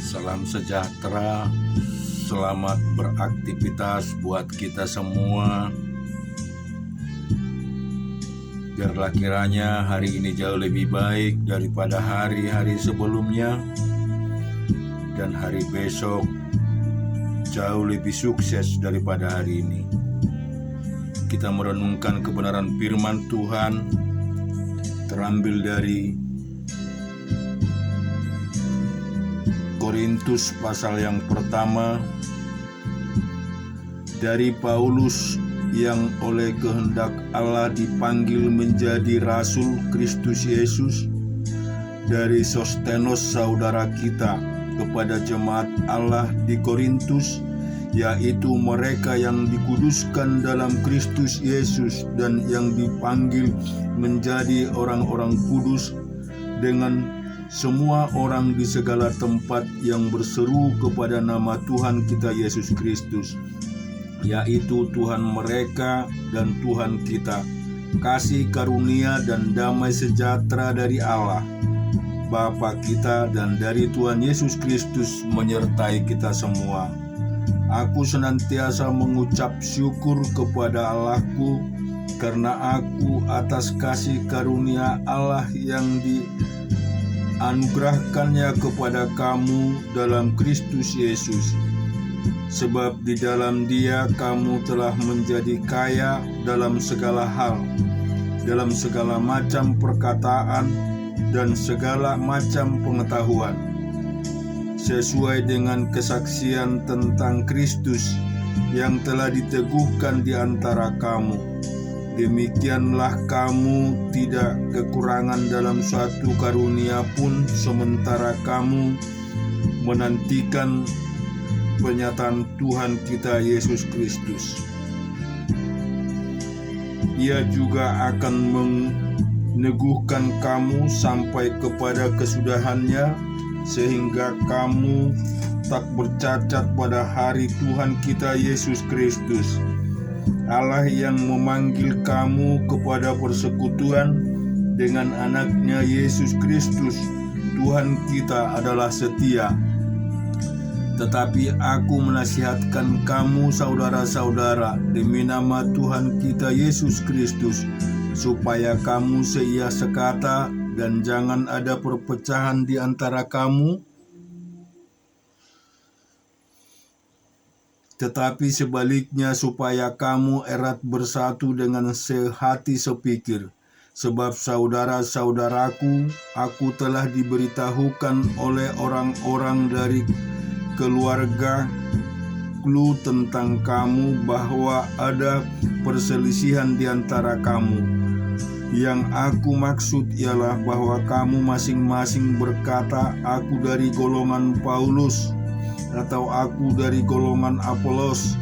Salam sejahtera, selamat beraktivitas buat kita semua. Biarlah kiranya hari ini jauh lebih baik daripada hari-hari sebelumnya, dan hari besok jauh lebih sukses daripada hari ini. Kita merenungkan kebenaran firman Tuhan terambil dari Korintus pasal yang pertama, dari Paulus yang oleh kehendak Allah dipanggil menjadi Rasul Kristus Yesus, dari Sostenos saudara kita kepada jemaat Allah di Korintus, yaitu mereka yang dikuduskan dalam Kristus Yesus dan yang dipanggil menjadi orang-orang kudus, dengan semua orang di segala tempat yang berseru kepada nama Tuhan kita Yesus Kristus, yaitu Tuhan mereka dan Tuhan kita. Kasih karunia dan damai sejahtera dari Allah Bapa kita dan dari Tuhan Yesus Kristus menyertai kita semua. Aku senantiasa mengucap syukur kepada Allahku karena aku atas kasih karunia Allah yang dianugerahkannya kepada kamu dalam Kristus Yesus. Sebab di dalam Dia kamu telah menjadi kaya dalam segala hal, dalam segala macam perkataan dan segala macam pengetahuan, sesuai dengan kesaksian tentang Kristus yang telah diteguhkan di antara kamu. Demikianlah kamu tidak kekurangan dalam suatu karunia pun, sementara kamu menantikan penyataan Tuhan kita Yesus Kristus. Ia juga akan meneguhkan kamu sampai kepada kesudahannya, sehingga kamu tak bercacat pada hari Tuhan kita Yesus Kristus. Allah yang memanggil kamu kepada persekutuan dengan anaknya Yesus Kristus Tuhan kita adalah setia. Tetapi aku menasihatkan kamu saudara-saudara demi nama Tuhan kita Yesus Kristus, supaya kamu seia sekata dan jangan ada perpecahan di antara kamu, tetapi sebaliknya supaya kamu erat bersatu dengan sehati sepikir. Sebab saudara-saudaraku, aku telah diberitahukan oleh orang-orang dari keluarga Klu tentang kamu bahwa ada perselisihan di antara kamu. Yang aku maksud ialah bahwa kamu masing-masing berkata, aku dari golongan Paulus, atau aku dari golongan Apolos,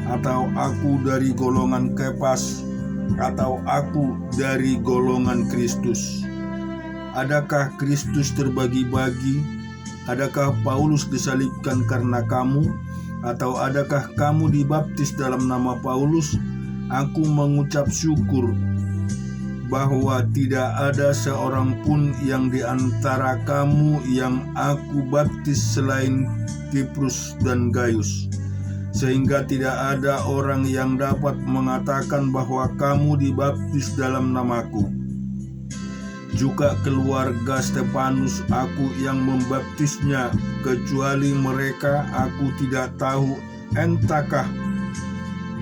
atau aku dari golongan Kepas, atau aku dari golongan Kristus. Adakah Kristus terbagi-bagi? Adakah Paulus disalibkan karena kamu? Atau adakah kamu dibaptis dalam nama Paulus? Aku mengucap syukur bahwa tidak ada seorang pun yang di antara kamu yang aku baptis selain Kiprus dan Gaius, sehingga tidak ada orang yang dapat mengatakan bahwa kamu dibaptis dalam namaku. Juga keluarga Stefanus aku yang membaptisnya, kecuali mereka aku tidak tahu entahkah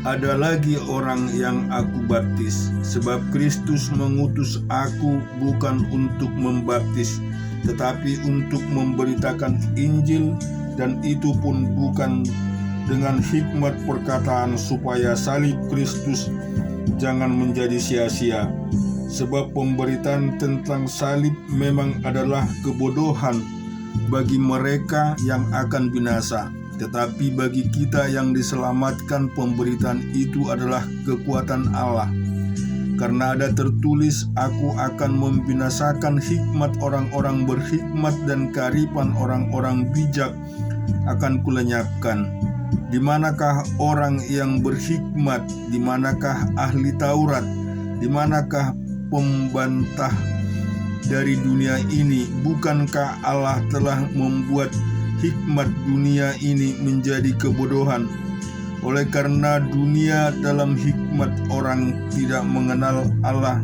ada lagi orang yang aku baptis. Sebab Kristus mengutus aku bukan untuk membaptis, tetapi untuk memberitakan Injil, dan itu pun bukan dengan hikmat perkataan, supaya salib Kristus jangan menjadi sia-sia. Sebab pemberitaan tentang salib memang adalah kebodohan bagi mereka yang akan binasa, tetapi bagi kita yang diselamatkan pemberitaan itu adalah kekuatan Allah. Karena ada tertulis, aku akan membinasakan hikmat orang-orang berhikmat dan kearifan orang-orang bijak akan kulenyapkan. Di manakah orang yang berhikmat? Di manakah ahli Taurat? Di manakah pembantah dari dunia ini. Bukankah Allah telah membuat hikmat dunia ini menjadi kebodohan? Oleh karena dunia dalam hikmat orang tidak mengenal Allah,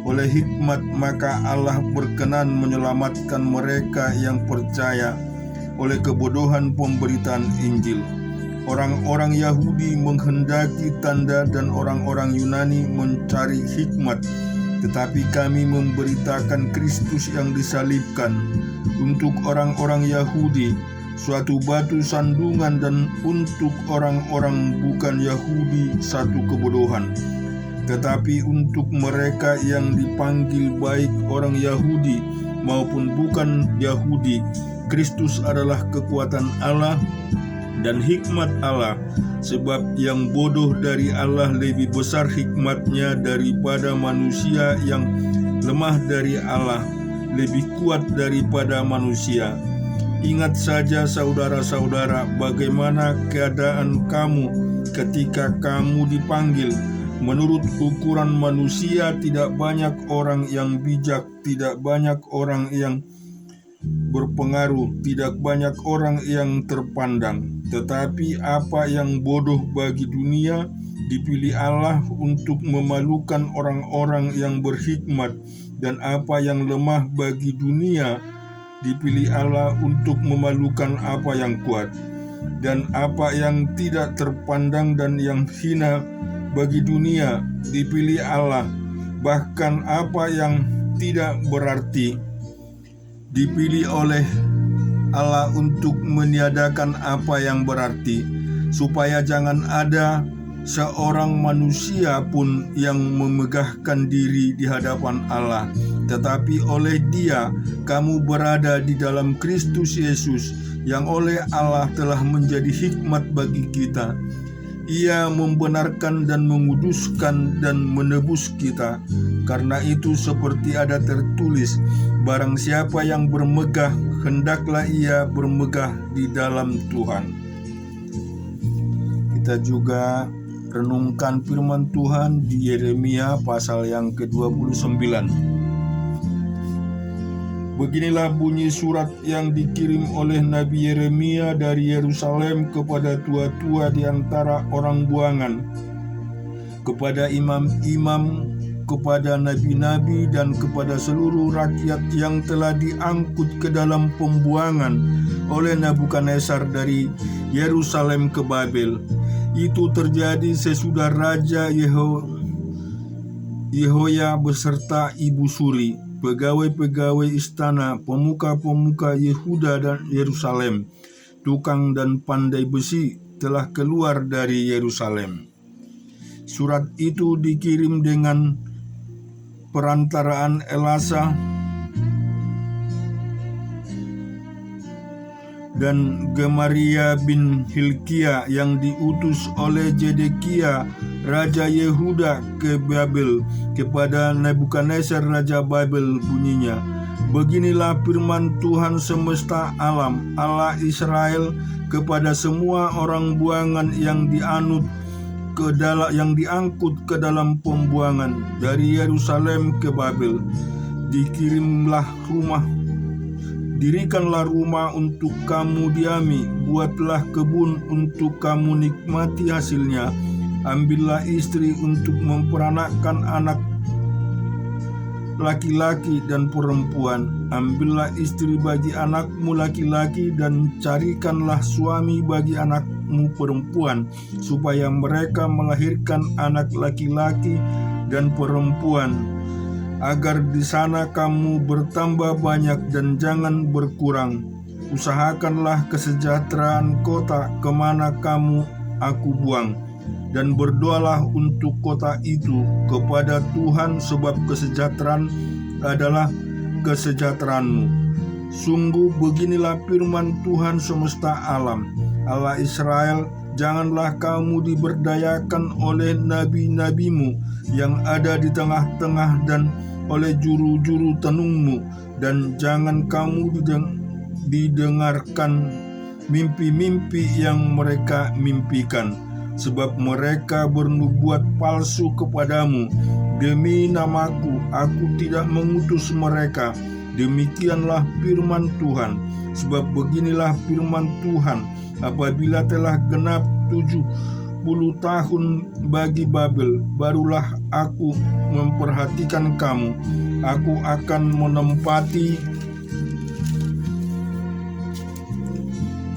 oleh hikmat maka Allah berkenan menyelamatkan mereka yang percaya oleh kebodohan pemberitaan Injil. Orang-orang Yahudi menghendaki tanda dan orang-orang Yunani mencari hikmat, tetapi kami memberitakan Kristus yang disalibkan. Untuk orang-orang Yahudi suatu batu sandungan, dan untuk orang-orang bukan Yahudi satu kebodohan. Tetapi untuk mereka yang dipanggil, baik orang Yahudi maupun bukan Yahudi, Kristus adalah kekuatan Allah dan hikmat Allah. Sebab yang bodoh dari Allah lebih besar hikmatnya daripada manusia, yang lemah dari Allah lebih kuat daripada manusia. Ingat saja saudara-saudara, bagaimana keadaan kamu ketika kamu dipanggil. Menurut ukuran manusia, tidak banyak orang yang bijak, tidak banyak orang yang berpengaruh, tidak banyak orang yang terpandang. Tetapi apa yang bodoh bagi dunia dipilih Allah untuk memalukan orang-orang yang berhikmat, dan apa yang lemah bagi dunia dipilih Allah untuk memalukan apa yang kuat, dan apa yang tidak terpandang dan yang hina bagi dunia dipilih Allah, bahkan apa yang tidak berarti dipilih oleh Allah untuk meniadakan apa yang berarti, supaya jangan ada seorang manusia pun yang memegahkan diri di hadapan Allah. Tetapi oleh Dia kamu berada di dalam Kristus Yesus, yang oleh Allah telah menjadi hikmat bagi kita. Ia membenarkan dan menguduskan dan menebus kita. Karena itu seperti ada tertulis, barang siapa yang bermegah, hendaklah ia bermegah di dalam Tuhan. Kita juga renungkan firman Tuhan di Yeremia pasal yang ke-29. Beginilah bunyi surat yang dikirim oleh Nabi Yeremia dari Yerusalem kepada tua-tua di antara orang buangan, kepada imam-imam, kepada nabi-nabi, dan kepada seluruh rakyat yang telah diangkut ke dalam pembuangan oleh Nebukadnezar dari Yerusalem ke Babel. Itu terjadi sesudah Raja Yehoya beserta ibu suri, pegawai-pegawai istana, pemuka-pemuka Yehuda dan Yerusalem, tukang dan pandai besi telah keluar dari Yerusalem. Surat itu dikirim dengan perantaraan Elasa dan Gemaria bin Hilkia yang diutus oleh Zedekia Raja Yehuda ke Babel kepada Nebukadnezar Raja Babel. Bunyinya, beginilah firman Tuhan semesta alam, Allah Israel, kepada semua orang buangan yang diangkut ke dalam pembuangan dari Yerusalem ke Babel. Dirikanlah rumah untuk kamu diami, buatlah kebun untuk kamu nikmati hasilnya. Ambillah istri untuk memperanakkan anak laki-laki dan perempuan. Ambillah istri bagi anakmu laki-laki, dan carikanlah suami bagi anakmu perempuan, supaya mereka melahirkan anak laki-laki dan perempuan, agar di sana kamu bertambah banyak dan jangan berkurang. Usahakanlah kesejahteraan kota kemana aku buang, dan berdoalah untuk kota itu kepada Tuhan, sebab kesejahteraan adalah kesejahteraanmu. Sungguh beginilah firman Tuhan semesta alam, Allah Israel, janganlah kamu diberdayakan oleh nabi-nabimu yang ada di tengah-tengah dan oleh juru-juru tenungmu, dan jangan kamu didengarkan mimpi-mimpi yang mereka mimpikan, sebab mereka bernubuat palsu kepadamu Demi namaku, aku tidak mengutus mereka. Demikianlah firman Tuhan. Sebab beginilah firman Tuhan, apabila telah genap 70 tahun bagi Babel, barulah aku memperhatikan kamu. Aku akan menempati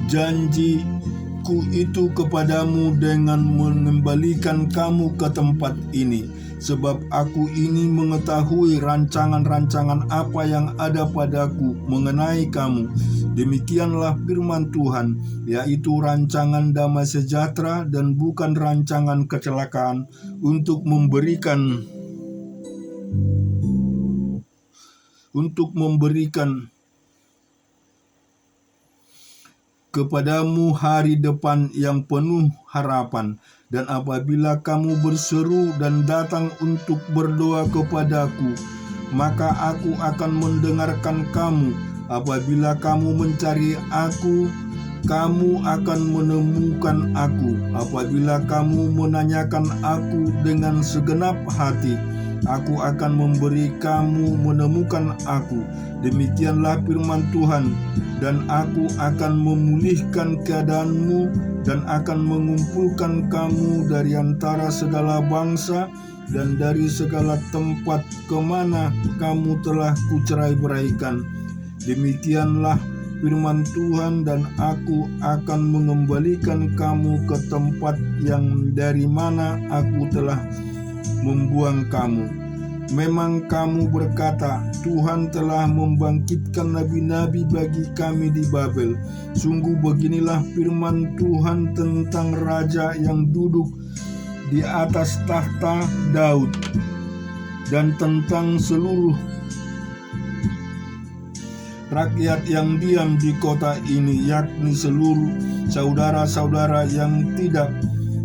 janjiku itu kepadamu dengan mengembalikan kamu ke tempat ini. Sebab aku ini mengetahui rancangan-rancangan apa yang ada padaku mengenai kamu. Demikianlah firman Tuhan, yaitu rancangan damai sejahtera dan bukan rancangan kecelakaan, untuk memberikan kepadamu hari depan yang penuh harapan. Dan apabila kamu berseru dan datang untuk berdoa kepadaku, maka aku akan mendengarkan kamu. Apabila kamu mencari aku, kamu akan menemukan aku. Apabila kamu menanyakan aku dengan segenap hati, aku akan memberi kamu menemukan aku. Demikianlah firman Tuhan. Dan aku akan memulihkan keadaanmu dan akan mengumpulkan kamu dari antara segala bangsa dan dari segala tempat kemana kamu telah kucerai-beraikan. Demikianlah firman Tuhan, dan aku akan mengembalikan kamu ke tempat yang dari mana aku telah membuang kamu. Memang kamu berkata, Tuhan telah membangkitkan nabi-nabi bagi kami di Babel. Sungguh beginilah firman Tuhan tentang raja yang duduk di atas tahta Daud, dan tentang seluruh rakyat yang diam di kota ini, yakni seluruh saudara-saudara yang tidak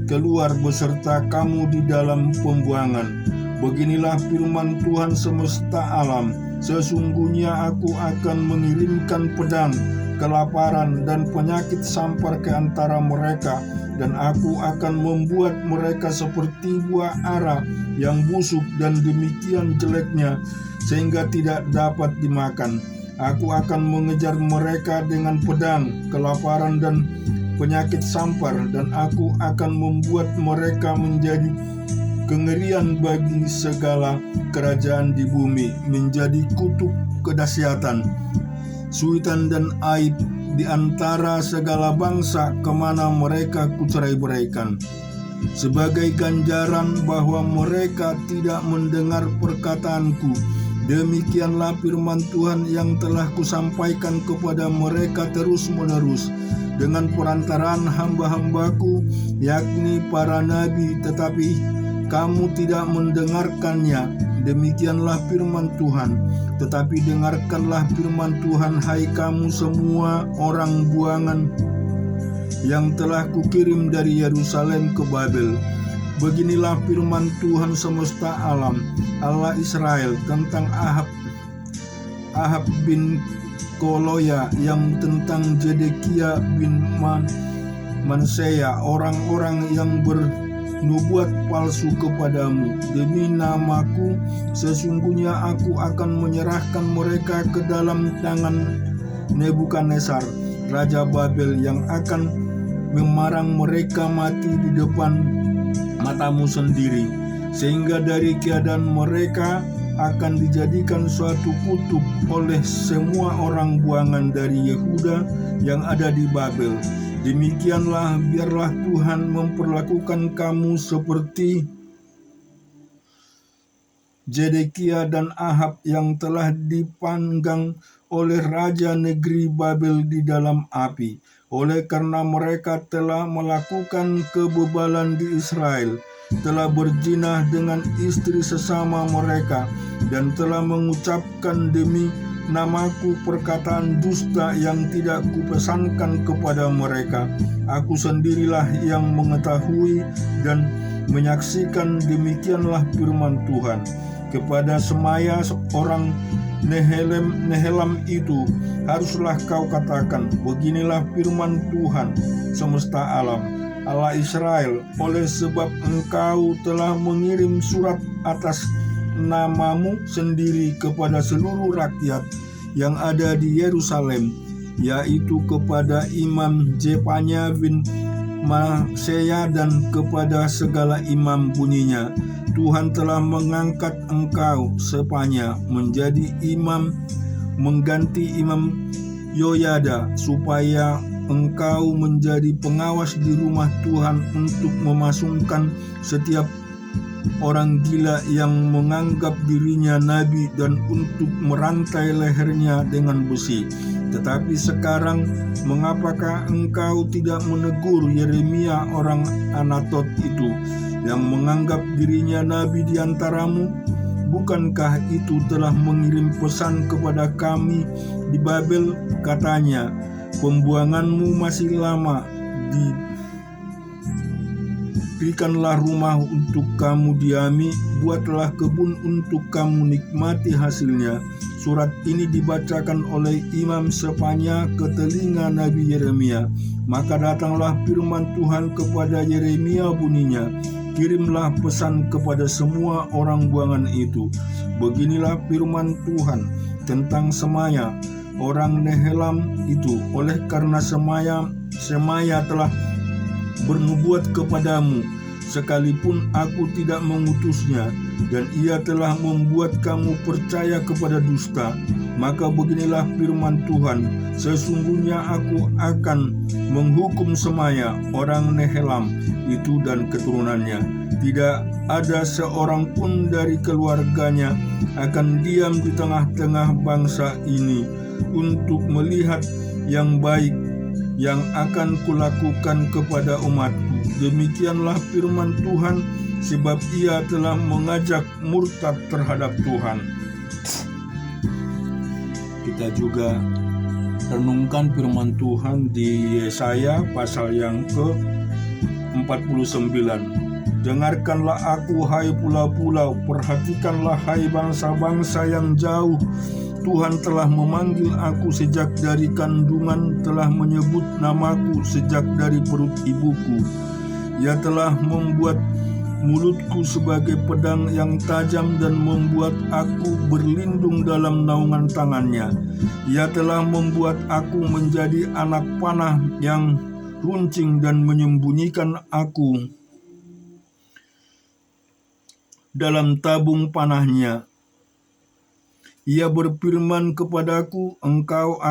keluar beserta kamu di dalam pembuangan. Beginilah firman Tuhan semesta alam, sesungguhnya aku akan mengirimkan pedang, kelaparan, dan penyakit sampar ke antara mereka, dan aku akan membuat mereka seperti buah ara yang busuk dan demikian jeleknya, sehingga tidak dapat dimakan. Aku akan mengejar mereka dengan pedang, kelaparan, dan penyakit sampar, dan aku akan membuat mereka menjadi kengerian bagi segala kerajaan di bumi, menjadi kutuk kedahsyatan, suitan dan aib di antara segala bangsa kemana mereka kucerai-beraikan, sebagai ganjaran bahwa mereka tidak mendengar perkataanku. Demikianlah firman Tuhan yang telah kusampaikan kepada mereka terus-menerus dengan perantaraan hamba-hambaku, yakni para nabi, tetapi kamu tidak mendengarkannya. Demikianlah firman Tuhan. Tetapi dengarkanlah firman Tuhan, hai kamu semua orang buangan yang telah kukirim dari Yerusalem ke Babel. Beginilah firman Tuhan semesta alam, Allah Israel, tentang Ahab bin Koloya, yang tentang Zedekia bin Manseya, orang-orang yang bernubuat palsu kepadamu. Demi namaku, sesungguhnya aku akan menyerahkan mereka ke dalam tangan Nebukadnezar, Raja Babel, yang akan memarang mereka mati di depan matamu sendiri, sehingga dari keadaan mereka akan dijadikan suatu kutuk oleh semua orang buangan dari Yehuda yang ada di Babel. Demikianlah biarlah Tuhan memperlakukan kamu seperti Zedekia dan Ahab yang telah dipanggang oleh raja negeri Babel di dalam api. Oleh karena mereka telah melakukan kebebalan di Israel, telah berzina dengan istri sesama mereka, dan telah mengucapkan demi namaku perkataan dusta yang tidak kupesankan kepada mereka. Aku sendirilah yang mengetahui dan menyaksikan. Demikianlah firman Tuhan. Kepada Semaya orang Nehelam itu haruslah kau katakan, beginilah firman Tuhan semesta alam, Allah Israel, oleh sebab engkau telah mengirim surat atas namamu sendiri kepada seluruh rakyat yang ada di Yerusalem, yaitu kepada Imam Jepanya bin Maseya dan kepada segala imam bunyinya, Tuhan telah mengangkat engkau Sepanya menjadi imam mengganti Imam Yoyada, supaya engkau menjadi pengawas di rumah Tuhan untuk memasungkan setiap orang gila yang menganggap dirinya nabi dan untuk merantai lehernya dengan besi. Tetapi sekarang, mengapakah engkau tidak menegur Yeremia orang Anatot itu, yang menganggap dirinya nabi di antaramu? Bukankah itu telah mengirim pesan kepada kami di Babel, katanya, pembuanganmu masih lama, berikanlah rumah untuk kamu diami, buatlah kebun untuk kamu nikmati hasilnya. Surat ini dibacakan oleh Imam Sepanya ke telinga Nabi Yeremia. Maka datanglah firman Tuhan kepada Yeremia bunyinya, kirimlah pesan kepada semua orang buangan itu. Beginilah firman Tuhan tentang Semaya, orang Nehelam itu. Oleh karena Semaya telah bernubuat kepadamu, sekalipun aku tidak mengutusnya, dan ia telah membuat kamu percaya kepada dusta, maka beginilah firman Tuhan, sesungguhnya aku akan menghukum Semaya, orang Nehelam itu dan keturunannya. Tidak ada seorang pun dari keluarganya akan diam di tengah-tengah bangsa ini untuk melihat yang baik yang akan kulakukan kepada umatku. Demikianlah firman Tuhan, sebab ia telah mengajak murtad terhadap Tuhan. Kita juga renungkan firman Tuhan di Yesaya pasal yang ke-49. Dengarkanlah aku, hai pulau-pulau, perhatikanlah, hai bangsa-bangsa yang jauh. Tuhan telah memanggil aku sejak dari kandungan, telah menyebut namaku sejak dari perut ibuku. Ia telah membuat mulutku sebagai pedang yang tajam dan membuat aku berlindung dalam naungan tangannya. Ia telah membuat aku menjadi anak panah yang runcing dan menyembunyikan aku dalam tabung panahnya. Ia berfirman kepadaku, engkau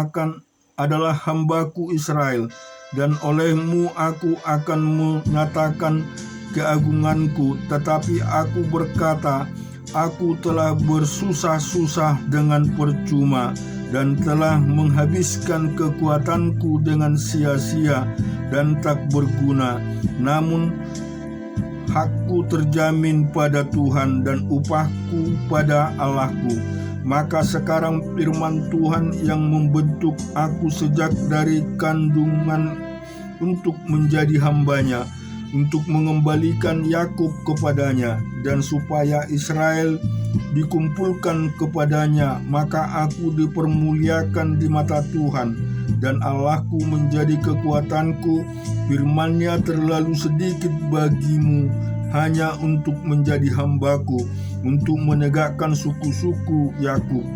adalah hambaku Israel, dan olehmu aku akan menyatakan keagunganku. Tetapi aku berkata, aku telah bersusah-susah dengan percuma, dan telah menghabiskan kekuatanku dengan sia-sia dan tak berguna. Namun hakku terjamin pada Tuhan dan upahku pada Allahku. Maka sekarang firman Tuhan yang membentuk aku sejak dari kandungan untuk menjadi hambanya, untuk mengembalikan Yakub kepadanya, dan supaya Israel dikumpulkan kepadanya, maka aku dipermuliakan di mata Tuhan, dan Allahku menjadi kekuatanku. Firman-Nya terlalu sedikit bagimu, hanya untuk menjadi hambaku, untuk menegakkan suku-suku Yakub,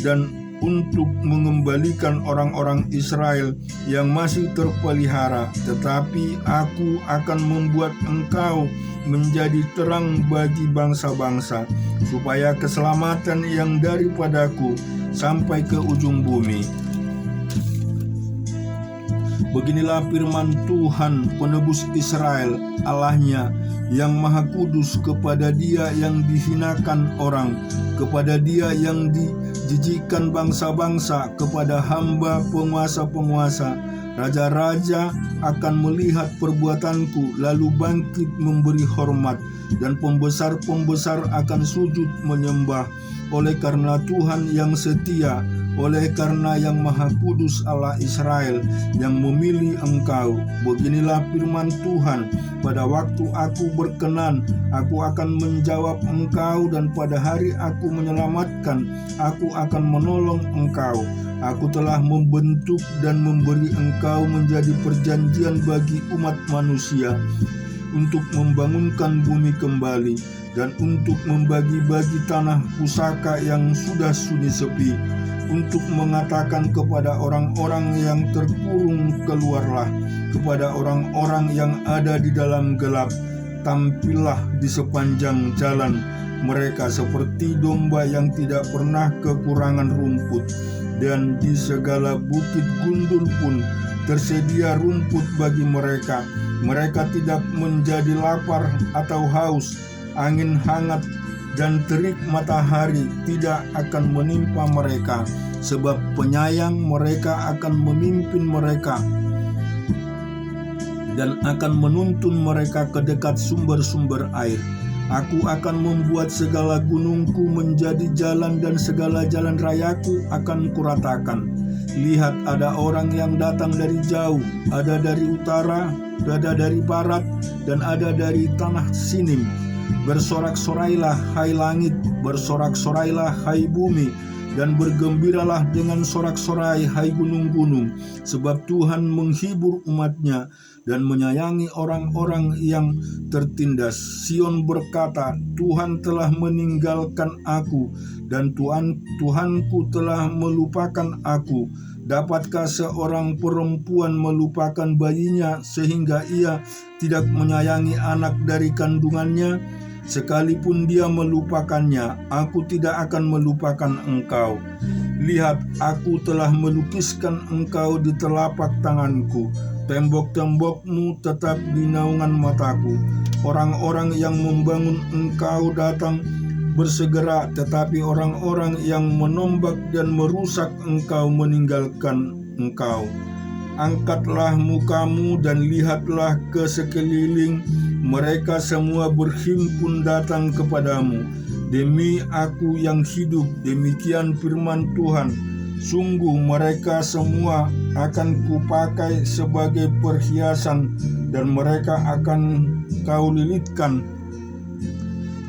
dan untuk mengembalikan orang-orang Israel yang masih terpelihara. Tetapi aku akan membuat engkau menjadi terang bagi bangsa-bangsa, supaya keselamatan yang daripadaku sampai ke ujung bumi. Beginilah firman Tuhan, penebus Israel, Allahnya, yang maha kudus, kepada Dia yang dihinakan orang, kepada Dia yang dijijikkan bangsa-bangsa, kepada hamba penguasa-penguasa. Raja-raja akan melihat perbuatanku, lalu bangkit memberi hormat, dan pembesar-pembesar akan sujud menyembah. Oleh karena Tuhan yang setia, oleh karena yang maha kudus Allah Israel yang memilih engkau. Beginilah firman Tuhan, pada waktu aku berkenan, aku akan menjawab engkau, dan pada hari aku menyelamatkan, aku akan menolong engkau. Aku telah membentuk dan memberi engkau menjadi perjanjian bagi umat manusia, untuk membangunkan bumi kembali, dan untuk membagi-bagi tanah pusaka yang sudah sunyi sepi, untuk mengatakan kepada orang-orang yang terkurung, keluarlah, kepada orang-orang yang ada di dalam gelap, tampillah di sepanjang jalan. Mereka seperti domba yang tidak pernah kekurangan rumput, dan di segala bukit gundul pun tersedia rumput bagi mereka. Mereka tidak menjadi lapar atau haus. Angin hangat dan terik matahari tidak akan menimpa mereka, sebab penyayang mereka akan memimpin mereka dan akan menuntun mereka ke dekat sumber-sumber air. Aku akan membuat segala gunungku menjadi jalan, dan segala jalan rayaku akan kuratakan. Lihat, ada orang yang datang dari jauh, ada dari utara, ada dari barat, dan ada dari tanah Sinim. Bersorak-sorailah, hai langit, bersorak-sorailah, hai bumi, dan bergembiralah dengan sorak-sorai, hai gunung-gunung, sebab Tuhan menghibur umat-Nya dan menyayangi orang-orang yang tertindas. Sion berkata, Tuhan telah meninggalkan aku, dan Tuhanku telah melupakan aku. Dapatkah seorang perempuan melupakan bayinya sehingga ia tidak menyayangi anak dari kandungannya? Sekalipun dia melupakannya, aku tidak akan melupakan engkau. Lihat, aku telah melukiskan engkau di telapak tanganku. Tembok-tembokmu tetap di naungan mataku. Orang-orang yang membangun engkau datang bersegera, tetapi orang-orang yang menombak dan merusak engkau meninggalkan engkau. Angkatlah mukamu dan lihatlah ke sekeliling, mereka semua berhimpun datang kepadamu. Demi aku yang hidup, demikian firman Tuhan, sungguh mereka semua akan kupakai sebagai perhiasan, dan mereka akan kau lilitkan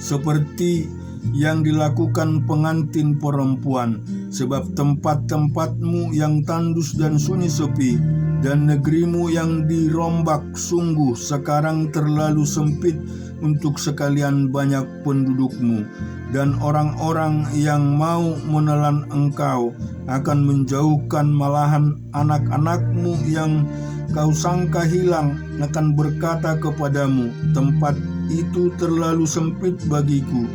seperti yang dilakukan pengantin perempuan. Sebab tempat-tempatmu yang tandus dan sunyi sepi, dan negerimu yang dirombak sungguh sekarang terlalu sempit untuk sekalian banyak pendudukmu. Dan orang-orang yang mau menelan engkau akan menjauhkan, malahan anak-anakmu yang kau sangka hilang akan berkata kepadamu, tempat itu terlalu sempit bagiku.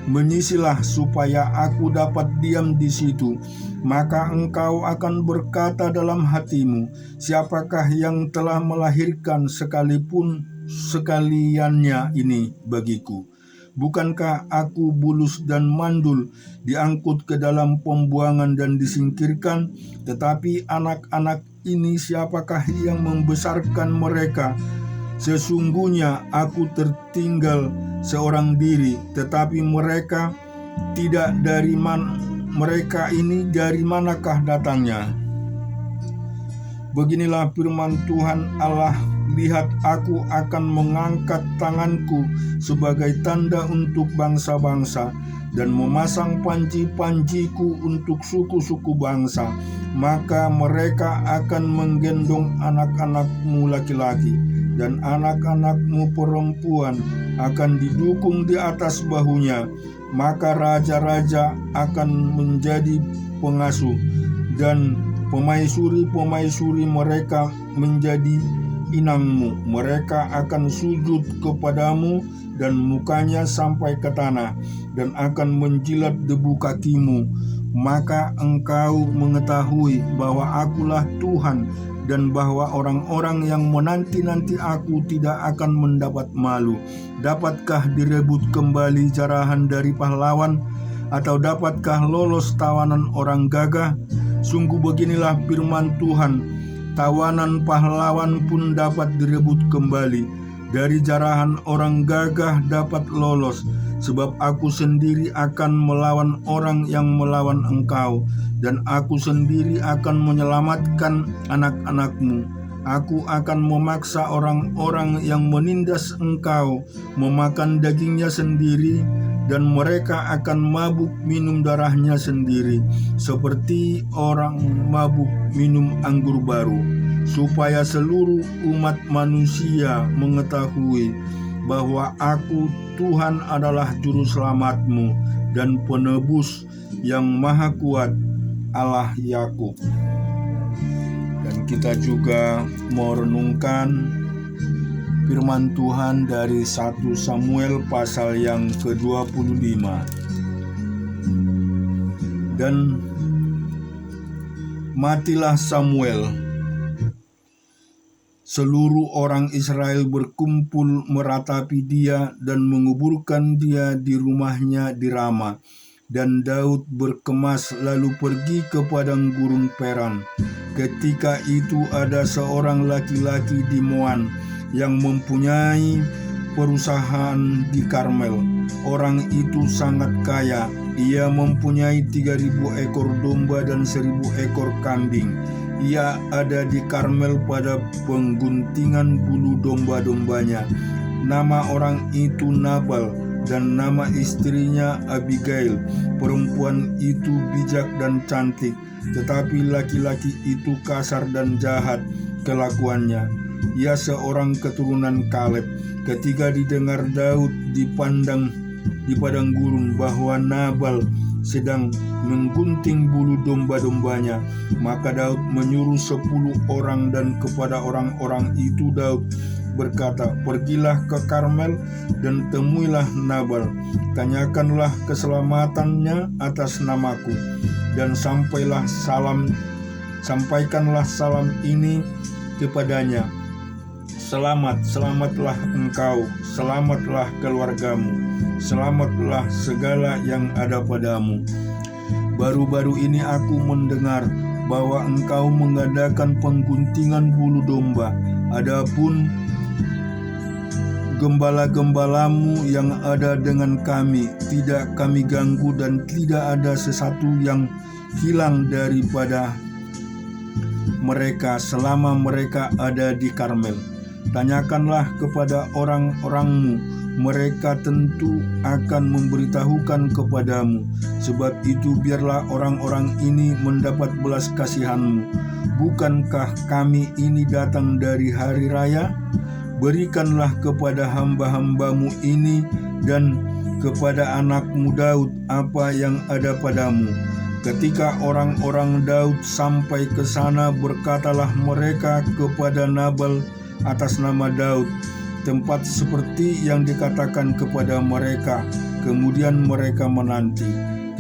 Menyisilah supaya aku dapat diam di situ. Maka engkau akan berkata dalam hatimu, siapakah yang telah melahirkan sekalipun sekaliannya ini bagiku? Bukankah aku bulus dan mandul, diangkut ke dalam pembuangan dan disingkirkan? Tetapi anak-anak ini siapakah yang membesarkan mereka? Sesungguhnya aku tertinggal seorang diri, tetapi mereka tidak mereka ini dari manakah datangnya? Beginilah firman Tuhan Allah, lihat, aku akan mengangkat tanganku sebagai tanda untuk bangsa-bangsa, dan memasang panji-panjiku untuk suku-suku bangsa. Maka mereka akan menggendong anak-anakmu laki-laki, dan anak-anakmu perempuan akan didukung di atas bahunya. Maka raja-raja akan menjadi pengasuh, dan pemaisuri-pemaisuri mereka menjadi inangmu. Mereka akan sujud kepadamu dan mukanya sampai ke tanah, dan akan menjilat debu kakimu. Maka engkau mengetahui bahwa akulah Tuhan, dan bahwa orang-orang yang menanti-nanti aku tidak akan mendapat malu. Dapatkah direbut kembali jarahan dari pahlawan, atau dapatkah lolos tawanan orang gagah? Sungguh beginilah firman Tuhan, tawanan pahlawan pun dapat direbut kembali, dari jarahan orang gagah dapat lolos. Sebab aku sendiri akan melawan orang yang melawan engkau, dan aku sendiri akan menyelamatkan anak-anakmu. Aku akan memaksa orang-orang yang menindas engkau memakan dagingnya sendiri, dan mereka akan mabuk minum darahnya sendiri, seperti orang mabuk minum anggur baru, supaya seluruh umat manusia mengetahui bahwa aku Tuhan adalah juru selamatmu dan penebus yang maha kuat, Allah Yakub. Dan kita juga mau renungkan firman Tuhan dari 1 Samuel pasal yang ke-25. Dan matilah Samuel. Seluruh orang Israel berkumpul meratapi dia dan menguburkan dia di rumahnya di Rama. Dan Daud berkemas lalu pergi ke padang gurun Peran. Ketika itu ada seorang laki-laki di Moan yang mempunyai perusahaan di Karmel. Orang itu sangat kaya. Ia mempunyai 3.000 ekor domba dan 1.000 ekor kambing. Ia ada di Karmel pada pengguntingan bulu domba-dombanya. Nama orang itu Nabal dan nama istrinya Abigail. Perempuan itu bijak dan cantik, tetapi laki-laki itu kasar dan jahat kelakuannya. Ia seorang keturunan Kaleb. Ketika didengar Daud di padang gurun bahwa Nabal sedang menggunting bulu domba-dombanya, maka Daud menyuruh 10 orang, dan kepada orang-orang itu Daud berkata, "Pergilah ke Karmel dan temuilah Nabal, tanyakanlah keselamatannya atas namaku, dan sampaikanlah salam ini kepadanya. Selamat, selamatlah engkau, selamatlah keluargamu, selamatlah segala yang ada padamu. Baru-baru ini aku mendengar bahwa engkau mengadakan pengguntingan bulu domba. Adapun gembala-gembalamu yang ada dengan kami tidak kami ganggu, dan tidak ada sesuatu yang hilang daripada mereka selama mereka ada di Karmel. Tanyakanlah kepada orang-orangmu, mereka tentu akan memberitahukan kepadamu. Sebab itu biarlah orang-orang ini mendapat belas kasihanmu. Bukankah kami ini datang dari hari raya? Berikanlah kepada hamba-hambamu ini dan kepada anakmu Daud apa yang ada padamu." Ketika orang-orang Daud sampai ke sana, berkatalah mereka kepada Nabal atas nama Daud tempat seperti yang dikatakan kepada mereka. Kemudian mereka menanti.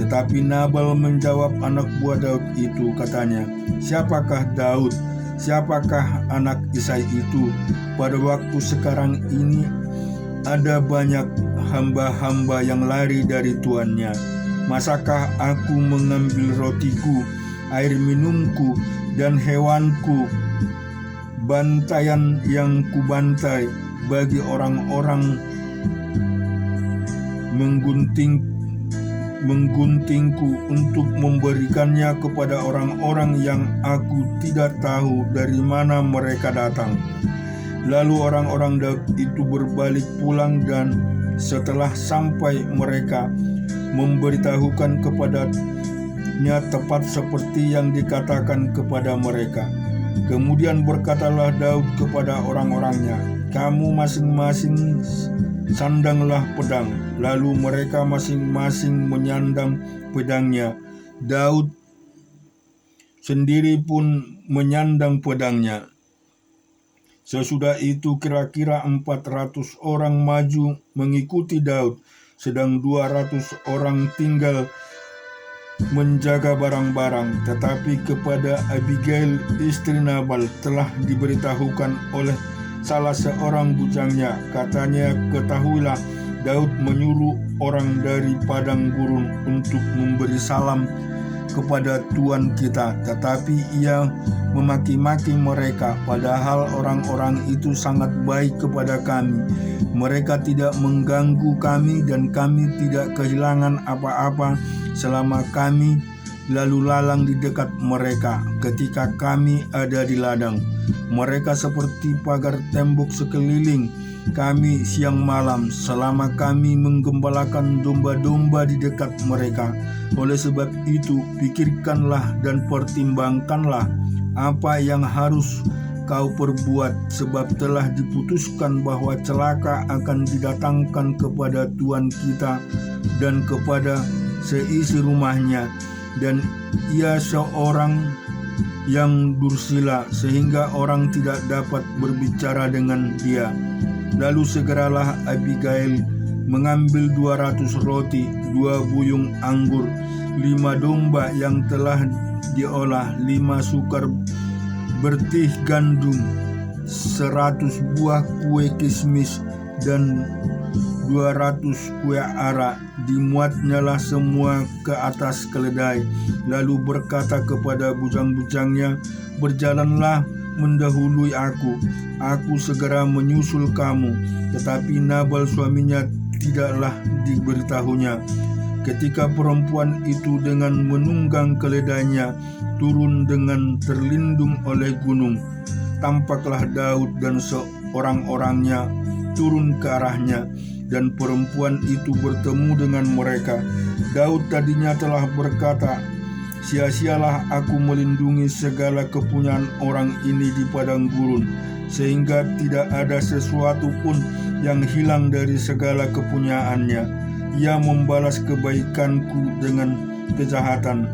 Tetapi Nabal menjawab anak buah Daud itu, katanya, "Siapakah Daud? Siapakah anak Isai itu? Pada waktu sekarang ini ada banyak hamba-hamba yang lari dari tuannya. Masakah aku mengambil rotiku, air minumku, dan hewanku, bantaian yang kubantai bagi orang-orang mengguntingku untuk memberikannya kepada orang-orang yang aku tidak tahu dari mana mereka datang?" Lalu orang-orang Daud itu berbalik pulang, dan setelah sampai mereka memberitahukan kepadanya tepat seperti yang dikatakan kepada mereka. Kemudian berkatalah Daud kepada orang-orangnya, "Kamu masing-masing sandanglah pedang." Lalu mereka masing-masing menyandang pedangnya. Daud sendiri pun menyandang pedangnya. Sesudah itu kira-kira 400 orang maju mengikuti Daud, sedang 200 orang tinggal menjaga barang-barang. Tetapi kepada Abigail istri Nabal telah diberitahukan oleh salah seorang bujangnya, katanya, "Ketahuilah, Daud menyuruh orang dari padang gurun untuk memberi salam kepada Tuan kita, tetapi ia memaki-maki mereka, padahal orang-orang itu sangat baik kepada kami. Mereka tidak mengganggu kami dan kami tidak kehilangan apa-apa selama kami lalu lalang di dekat mereka ketika kami ada di ladang. Mereka seperti pagar tembok sekeliling kami siang malam selama kami menggembalakan domba-domba di dekat mereka. Oleh sebab itu, pikirkanlah dan pertimbangkanlah apa yang harus kau perbuat, sebab telah diputuskan bahwa celaka akan didatangkan kepada tuan kita dan kepada seisi rumahnya, dan ia seorang yang dursila sehingga orang tidak dapat berbicara dengan dia. Lalu segeralah Abigail mengambil 200 roti, 2 buyung anggur, 5 domba yang telah diolah, 5 sukar bertih gandum, 100 buah kue kismis, dan 200 kue ara. Dimuatnyalah semua ke atas keledai, lalu berkata kepada bujang-bujangnya, berjalanlah mendahului aku segera menyusul kamu. Tetapi Nabal suaminya tidaklah diberitahunya. Ketika perempuan itu dengan menunggang keledainya turun dengan terlindung oleh gunung, tampaklah Daud dan seorang-orangnya turun ke arahnya, dan perempuan itu bertemu dengan mereka. Daud tadinya telah berkata, sia-sialah aku melindungi segala kepunyaan orang ini di padang gurun, sehingga tidak ada sesuatu pun yang hilang dari segala kepunyaannya. Ia membalas kebaikanku dengan kejahatan.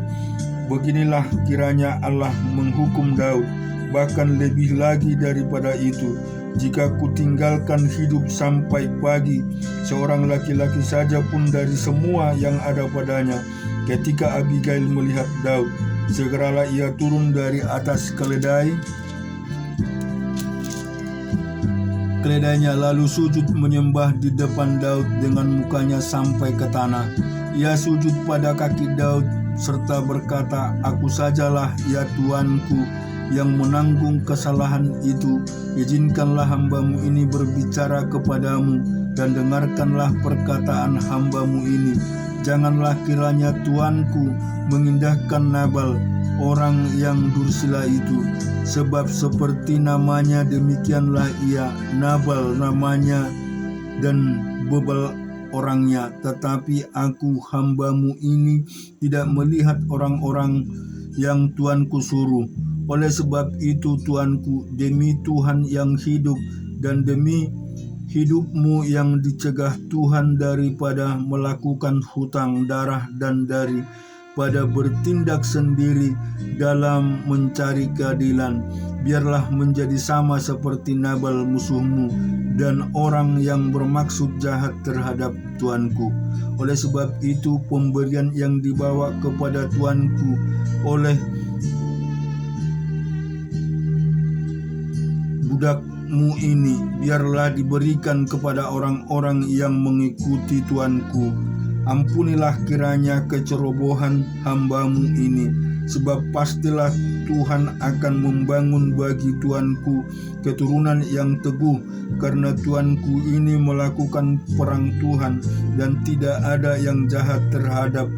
Beginilah kiranya Allah menghukum Daud, bahkan lebih lagi daripada itu. Jika kutinggalkan hidup sampai pagi, seorang laki-laki saja pun dari semua yang ada padanya. Ketika Abigail melihat Daud, segeralah ia turun dari atas keledainya lalu sujud menyembah di depan Daud dengan mukanya sampai ke tanah. Ia sujud pada kaki Daud serta berkata, aku sajalah ya Tuanku yang menanggung kesalahan itu. Izinkanlah hambamu ini berbicara kepadamu, dan dengarkanlah perkataan hambamu ini. Janganlah kiranya Tuanku mengindahkan Nabal, orang yang dursila itu, sebab seperti namanya demikianlah ia. Nabal namanya dan bebal orangnya, tetapi aku hambamu ini tidak melihat orang-orang yang Tuanku suruh. Oleh sebab itu Tuanku, demi Tuhan yang hidup dan demi hidupmu yang dicegah Tuhan daripada melakukan hutang darah dan daripada bertindak sendiri dalam mencari keadilan, biarlah menjadi sama seperti Nabal musuhmu dan orang yang bermaksud jahat terhadap Tuanku. Oleh sebab itu pemberian yang dibawa kepada Tuanku oleh budakmu ini biarlah diberikan kepada orang-orang yang mengikuti Tuanku. Ampunilah kiranya kecerobohan hambamu ini, sebab pastilah Tuhan akan membangun bagi Tuanku keturunan yang teguh, karena Tuanku ini melakukan perang Tuhan dan tidak ada yang jahat terhadap